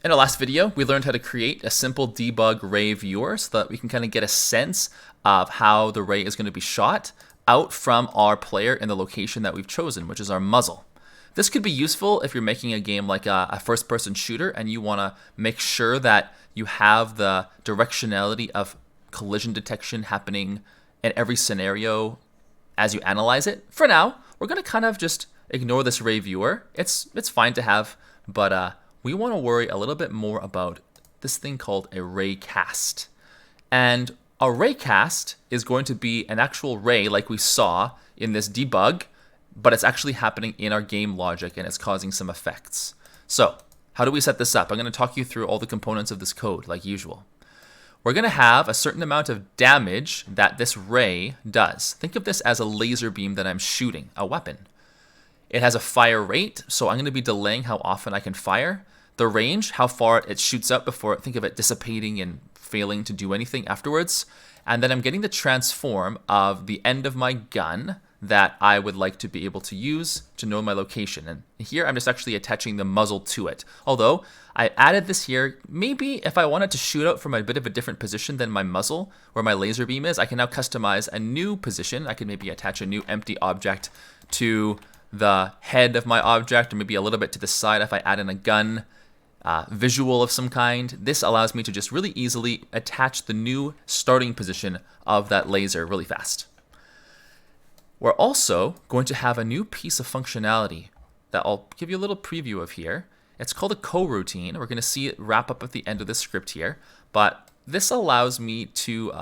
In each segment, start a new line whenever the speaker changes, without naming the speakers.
In our last video, we learned how to create a simple debug ray viewer so that we can kind of get a sense of how the ray is going to be shot out from our player in the location that we've chosen, which is our muzzle. This could be useful if you're making a game like a first-person shooter and you want to make sure that you have the directionality of collision detection happening in every scenario as you analyze it. For now, we're going to kind of just ignore this ray viewer. It's fine to have, but we want to worry a little bit more about this thing called a raycast. And a raycast is going to be an actual ray like we saw in this debug, but it's actually happening in our game logic and it's causing some effects. So how do we set this up? I'm going to talk you through all the components of this code like usual. We're going to have a certain amount of damage that this ray does. Think of this as a laser beam that I'm shooting, a weapon. It has a fire rate, so I'm going to be delaying how often I can fire. The range, how far it shoots up before, think of it dissipating and failing to do anything afterwards. And then I'm getting the transform of the end of my gun that I would like to be able to use to know my location. And here I'm just actually attaching the muzzle to it. Although I added this here, maybe if I wanted to shoot out from a bit of a different position than my muzzle, where my laser beam is, I can now customize a new position. I can maybe attach a new empty object to the head of my object, or maybe a little bit to the side if I add in a gun visual of some kind. This allows me to just really easily attach the new starting position of that laser really fast. We're also going to have a new piece of functionality that I'll give you a little preview of here. It's called a coroutine. We're going to see it wrap up at the end of the script here, but this allows me to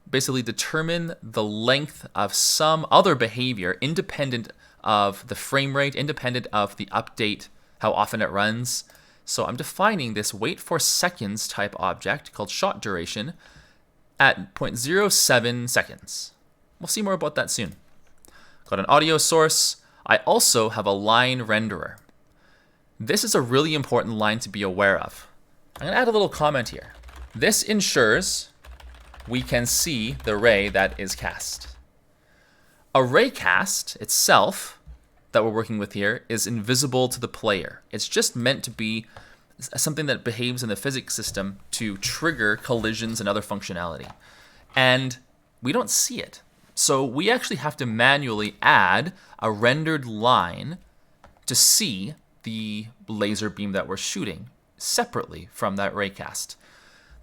basically determine the length of some other behavior independent of the frame rate, independent of the update, how often it runs. So I'm defining this wait for seconds type object called shot duration at 0.07 seconds. We'll see more about that soon. Got an audio source. I also have a line renderer. This is a really important line to be aware of. I'm going to add a little comment here. This ensures we can see the ray that is cast. A raycast itself that we're working with here is invisible to the player. It's just meant to be something that behaves in the physics system to trigger collisions and other functionality. And we don't see it. So we actually have to manually add a rendered line to see the laser beam that we're shooting separately from that raycast.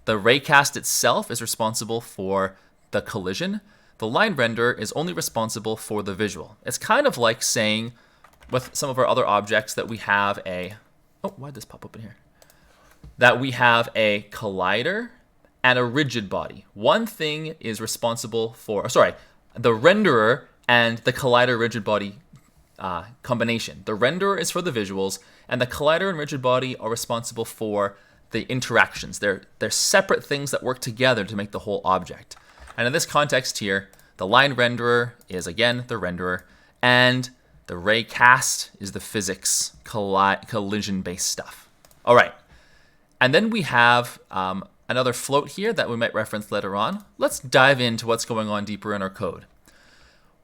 The raycast itself is responsible for the collision. The line renderer is only responsible for the visual. It's kind of like saying with some of our other objects that we have a, oh, why did this pop up in here? That we have a collider and a rigid body. One thing is responsible for, the renderer and the collider rigid body combination. The renderer is for the visuals, and the collider and rigid body are responsible for the interactions. They're separate things that work together to make the whole object. And in this context here, the line renderer is again the renderer, and the raycast is the physics collision-based stuff. All right, and then we have another float here that we might reference later on. Let's dive into what's going on deeper in our code.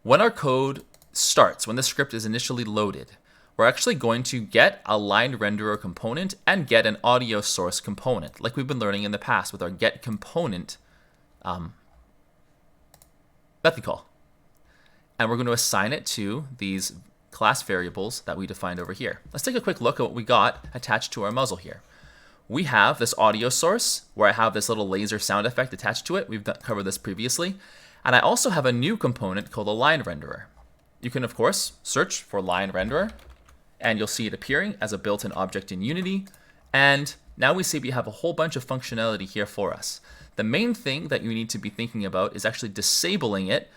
When our code starts, when the script is initially loaded, we're actually going to get a line renderer component and get an audio source component, like we've been learning in the past with our get component method call. And we're going to assign it to these class variables that we defined over here. Let's take a quick look at what we got attached to our muzzle here. We have this audio source where I have this little laser sound effect attached to it. We've covered this previously. And I also have a new component called a line renderer. You can, of course, search for line renderer, and you'll see it appearing as a built-in object in Unity. And now we see we have a whole bunch of functionality here for us. The main thing that you need to be thinking about is actually disabling it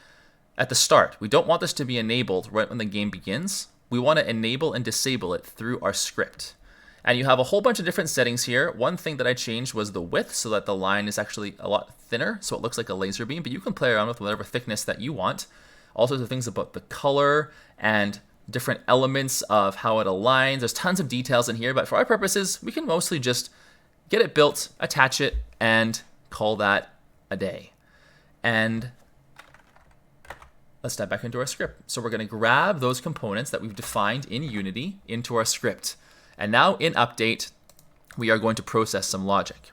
at the start. We don't want this to be enabled right when the game begins. We want to enable and disable it through our script. And you have a whole bunch of different settings here. One thing that I changed was the width so that the line is actually a lot thinner, so it looks like a laser beam, but you can play around with whatever thickness that you want. All sorts of things about the color and different elements of how it aligns. There's tons of details in here, but for our purposes, we can mostly just get it built, attach it, and call that a day. And let's dive back into our script. So we're going to grab those components that we've defined in Unity into our script. And now in update, we are going to process some logic.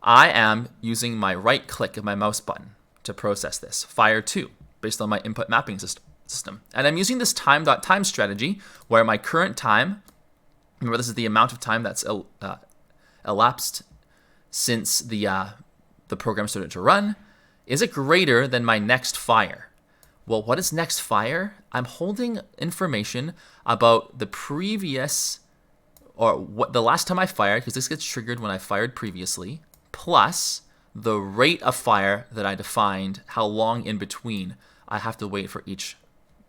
I am using my right click of my mouse button to process this, fire 2, based on my input mapping system. And I'm using this time.time strategy where my current time, remember this is the amount of time that's elapsed since the program started to run, is it greater than my next fire? Well, what is next fire? I'm holding information about the previous, or what the last time I fired, because this gets triggered when I fired previously, plus the rate of fire that I defined, how long in between I have to wait for each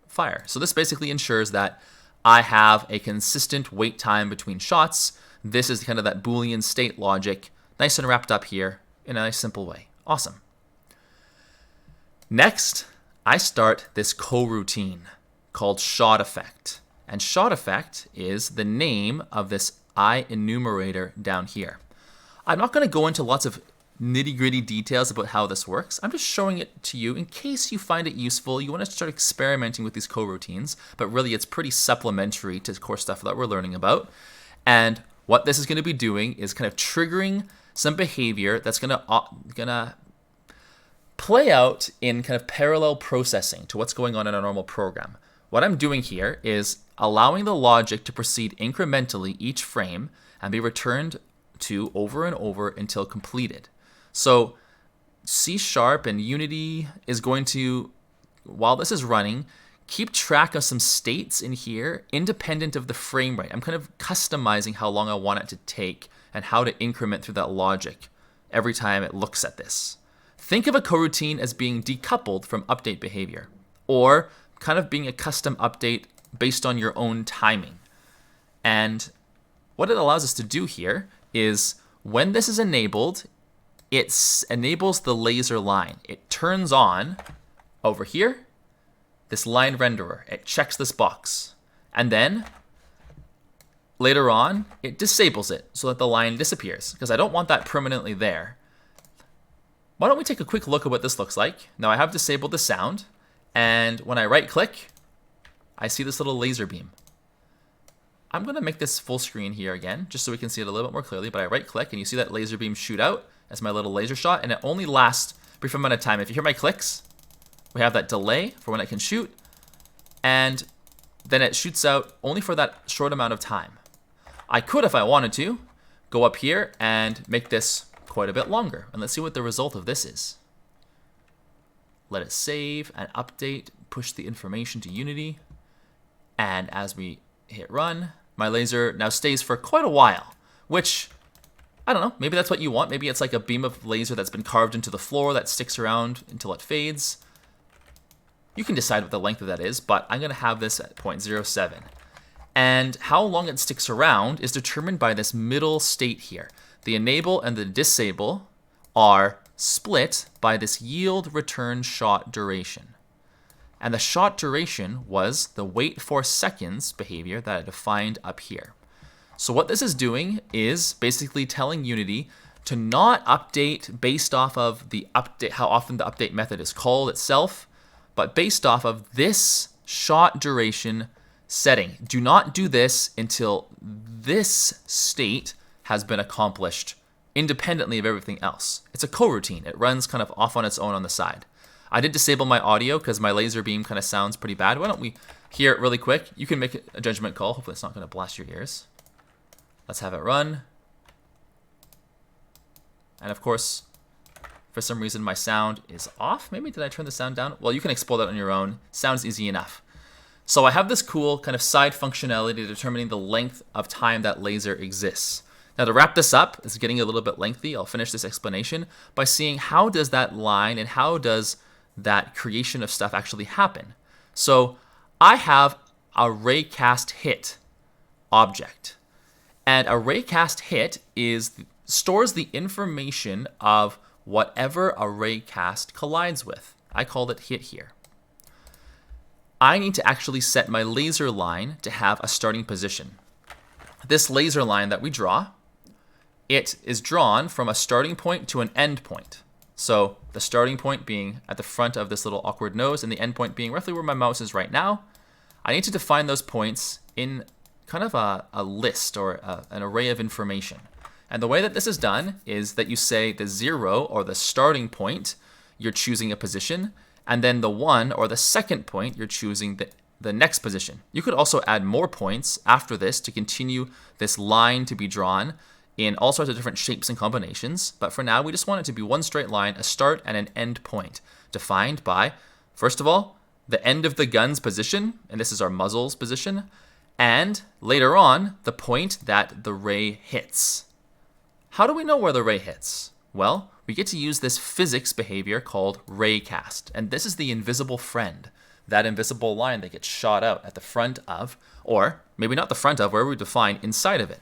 fire. So this basically ensures that I have a consistent wait time between shots. This is kind of that Boolean state logic, nice and wrapped up here in a nice simple way. Awesome. Next, I start this coroutine called shot effect. And shot effect is the name of this I enumerator down here. I'm not going to go into lots of nitty-gritty details about how this works. I'm just showing it to you in case you find it useful. You want to start experimenting with these coroutines, but really it's pretty supplementary to core stuff that we're learning about. And what this is going to be doing is kind of triggering some behavior that's going to play out in kind of parallel processing to what's going on in a normal program. What I'm doing here is allowing the logic to proceed incrementally each frame and be returned to over and over until completed. So C# and Unity is going to, while this is running, keep track of some states in here independent of the frame rate. I'm kind of customizing how long I want it to take and how to increment through that logic every time it looks at this. Think of a coroutine as being decoupled from update behavior, or kind of being a custom update based on your own timing. And what it allows us to do here is when this is enabled, it enables the laser line. It turns on over here, this line renderer. It checks this box. And then later on, it disables it so that the line disappears, because I don't want that permanently there. Why don't we take a quick look at what this looks like? Now I have disabled the sound, and when I right click, I see this little laser beam. I'm going to make this full screen here again, just so we can see it a little bit more clearly, but I right click and you see that laser beam shoot out as my little laser shot, and it only lasts a brief amount of time. If you hear my clicks, we have that delay for when it can shoot, and then it shoots out only for that short amount of time. I could, if I wanted to, go up here and make this quite a bit longer, and let's see what the result of this is. Let it save and update, push the information to Unity, and as we hit run, my laser now stays for quite a while, which, I don't know, maybe that's what you want. Maybe it's like a beam of laser that's been carved into the floor that sticks around until it fades. You can decide what the length of that is, but I'm going to have this at 0.07. And how long it sticks around is determined by this middle state here. The enable and the disable are split by this yield return shot duration. And the shot duration was the wait for seconds behavior that I defined up here. So what this is doing is basically telling Unity to not update based off of the update, how often the update method is called itself, but based off of this shot duration setting. Do not do this until this state has been accomplished independently of everything else. It's a coroutine. It runs kind of off on its own on the side. I did disable my audio because my laser beam kind of sounds pretty bad. Why don't we hear it really quick? You can make a judgment call. Hopefully it's not going to blast your ears. Let's have it run. And of course, for some reason my sound is off. Maybe did I turn the sound down? Well, you can explore that on your own. Sounds easy enough. So I have this cool kind of side functionality determining the length of time that laser exists. Now to wrap this up, it's getting a little bit lengthy. I'll finish this explanation by seeing how does that line and how does that creation of stuff actually happen. So I have a raycast hit object. And a raycast hit stores the information of whatever a raycast collides with. I called it hit here. I need to actually set my laser line to have a starting position. This laser line that we draw, it is drawn from a starting point to an end point. So the starting point being at the front of this little awkward nose and the end point being roughly where my mouse is right now. I need to define those points in kind of a list or an array of information. And the way that this is done is that you say the 0 or the starting point, you're choosing a position, and then the 1 or the second point, you're choosing the next position. You could also add more points after this to continue this line to be drawn in all sorts of different shapes and combinations. But for now, we just want it to be one straight line, a start and an end point, defined by, first of all, the end of the gun's position, and this is our muzzle's position, and later on, the point that the ray hits. How do we know where the ray hits? Well, we get to use this physics behavior called raycast, and this is the invisible friend, that invisible line that gets shot out at the front of, or maybe not the front of, where we define inside of it.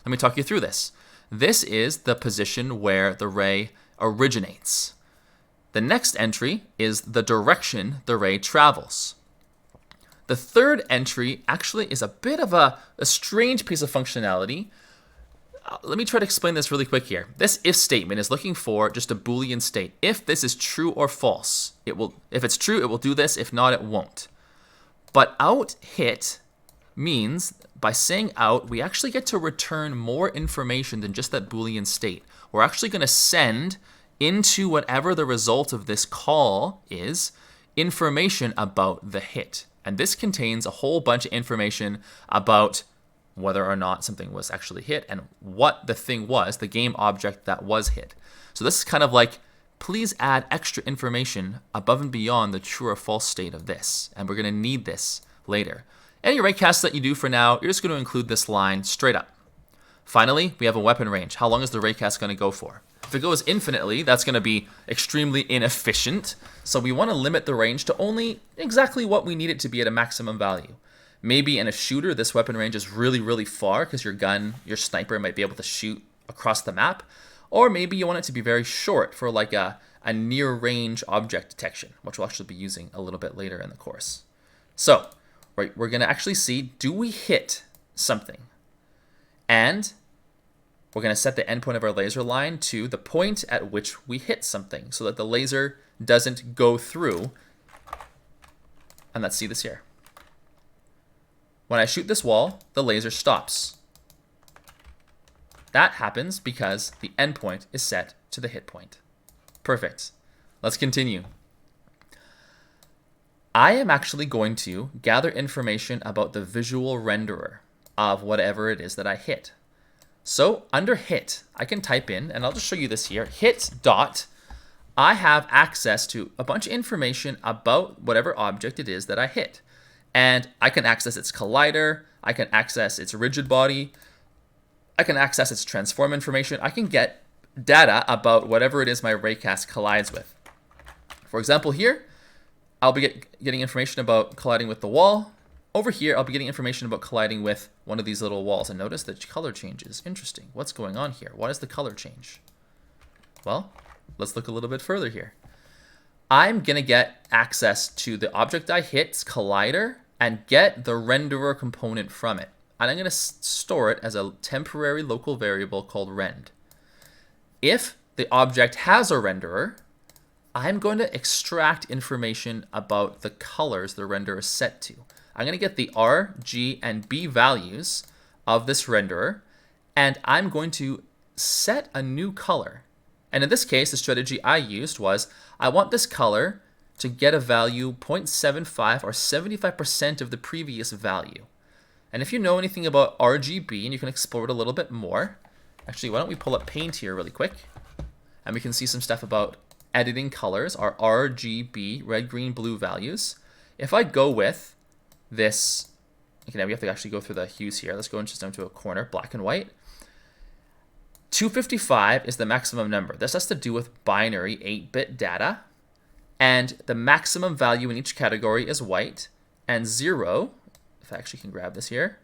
Let me talk you through this. This is the position where the ray originates. The next entry is the direction the ray travels. The third entry actually is a bit of a strange piece of functionality. Let me try to explain this really quick here. This if statement is looking for just a Boolean state. If this is true or false, it will. If it's true, it will do this. If not, it won't. But out hit means by saying out, we actually get to return more information than just that Boolean state. We're actually going to send into whatever the result of this call is information about the hit. And this contains a whole bunch of information about whether or not something was actually hit and what the thing was, the game object that was hit. So this is kind of like, please add extra information above and beyond the true or false state of this. And we're going to need this later. Any raycast that you do for now, you're just going to include this line straight up. Finally, we have a weapon range. How long is the raycast going to go for? If it goes infinitely, that's going to be extremely inefficient. So we want to limit the range to only exactly what we need it to be at a maximum value. Maybe in a shooter, this weapon range is really, really far because your gun, your sniper might be able to shoot across the map. Or maybe you want it to be very short for like a near range object detection, which we'll actually be using a little bit later in the course. So we're going to actually see, do we hit something? And we're going to set the endpoint of our laser line to the point at which we hit something so that the laser doesn't go through. And let's see this here. When I shoot this wall, the laser stops. That happens because the endpoint is set to the hit point. Perfect. Let's continue. I am actually going to gather information about the visual renderer of whatever it is that I hit. So under hit, I can type in, and I'll just show you this here, hit dot. I have access to a bunch of information about whatever object it is that I hit. And I can access its collider, I can access its rigid body, I can access its transform information, I can get data about whatever it is my raycast collides with. For example here, I'll be getting information about colliding with the wall. Over here, I'll be getting information about colliding with one of these little walls. And notice the color changes. Interesting. What's going on here? Why does the color change? Well, let's look a little bit further here. I'm going to get access to the object I hit's collider and get the renderer component from it. And I'm going to store it as a temporary local variable called rend. If the object has a renderer, I'm going to extract information about the colors the renderer is set to. I'm going to get the R, G, and B values of this renderer, and I'm going to set a new color. And in this case, the strategy I used was, I want this color to get a value 0.75 or 75% of the previous value. And if you know anything about RGB, and you can explore it a little bit more, actually, why don't we pull up Paint here really quick, and we can see some stuff about editing colors, our RGB, red, green, blue values. If I go with this, okay, now we have to actually go through the hues here. Let's go just down to a corner, black and white. 255 is the maximum number. This has to do with binary 8-bit data. And the maximum value in each category is white. And 0, if I actually can grab this here,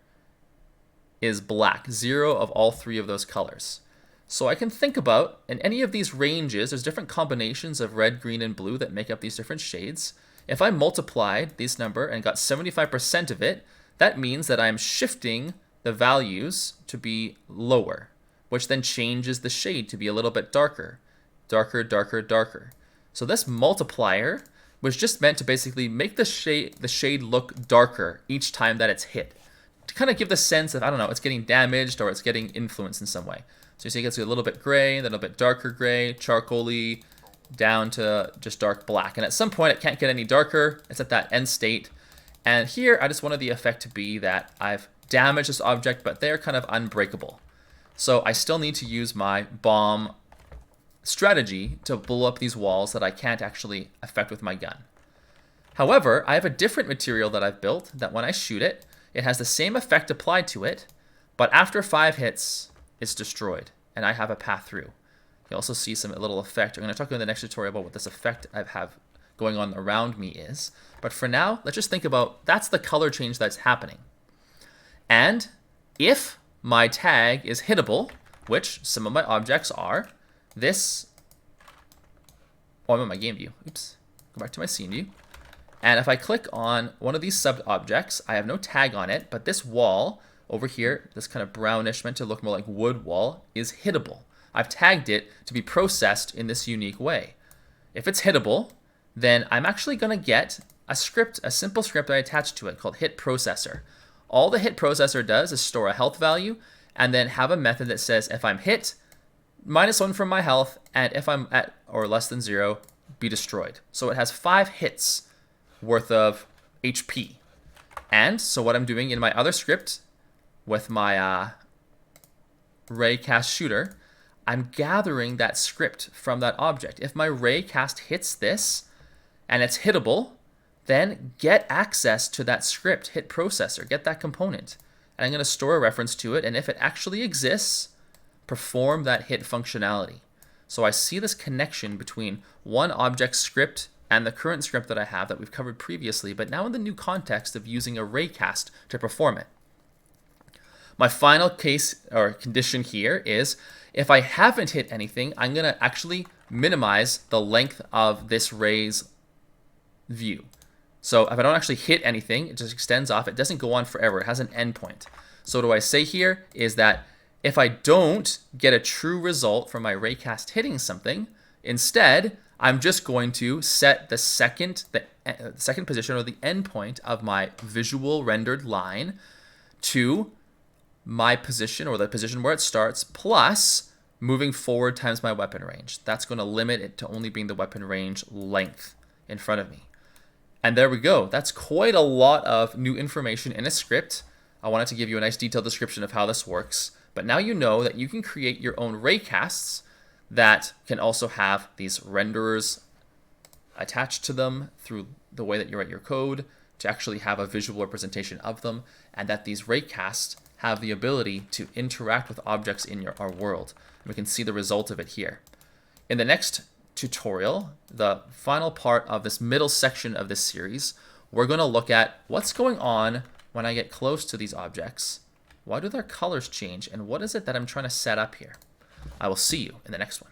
is black. 0 of all 3 of those colors. So I can think about, in any of these ranges, there's different combinations of red, green, and blue that make up these different shades. If I multiplied this number and got 75% of it, that means that I'm shifting the values to be lower, which then changes the shade to be a little bit darker. Darker, darker, darker. So this multiplier was just meant to basically make the shade look darker each time that it's hit. To kind of give the sense of, I don't know, it's getting damaged or it's getting influenced in some way. So you see it gets a little bit gray, then a bit darker gray, charcoaly, down to just dark black. And at some point it can't get any darker. It's at that end state. And here I just wanted the effect to be that I've damaged this object, but they're kind of unbreakable. So I still need to use my bomb strategy to blow up these walls that I can't actually affect with my gun. However, I have a different material that I've built that when I shoot it, it has the same effect applied to it, but after 5 hits, it's destroyed, and I have a path through. You also see some little effect. I'm going to talk in the next tutorial about what this effect I have going on around me is. But for now, let's just think about, that's the color change that's happening. And if my tag is hittable, which some of my objects are, this, I'm in my game view. Oops, go back to my scene view. And if I click on one of these sub-objects, I have no tag on it, but this wall over here, this kind of brownish, meant to look more like wood wall, is hittable. I've tagged it to be processed in this unique way. If it's hittable, then I'm actually going to get a script, a simple script I attach to it called hit processor. All the hit processor does is store a health value and then have a method that says if I'm hit, -1 from my health, and if I'm at or less than 0, be destroyed. So it has 5 hits worth of HP. And so what I'm doing in my other script with my Raycast shooter, I'm gathering that script from that object. If my Raycast hits this and it's hittable, then get access to that script, hit processor, get that component. And I'm going to store a reference to it, and if it actually exists, perform that hit functionality. So I see this connection between one object script and the current script that I have that we've covered previously, but now in the new context of using a Raycast to perform it. My final case or condition here is if I haven't hit anything, I'm going to actually minimize the length of this ray's view. So if I don't actually hit anything, it just extends off. It doesn't go on forever. It has an endpoint. So what do I say here is that if I don't get a true result from my Raycast hitting something, instead, I'm just going to set the second position or the endpoint of my visual rendered line to my position or the position where it starts plus moving forward times my weapon range. That's going to limit it to only being the weapon range length in front of me. And there we go. That's quite a lot of new information in a script. I wanted to give you a nice detailed description of how this works. But now you know that you can create your own Raycasts that can also have these renderers attached to them through the way that you write your code to actually have a visual representation of them, and that these Raycasts have the ability to interact with objects in our world. And we can see the result of it here. In the next tutorial, the final part of this middle section of this series, we're going to look at what's going on when I get close to these objects. Why do their colors change, and what is it that I'm trying to set up here? I will see you in the next one.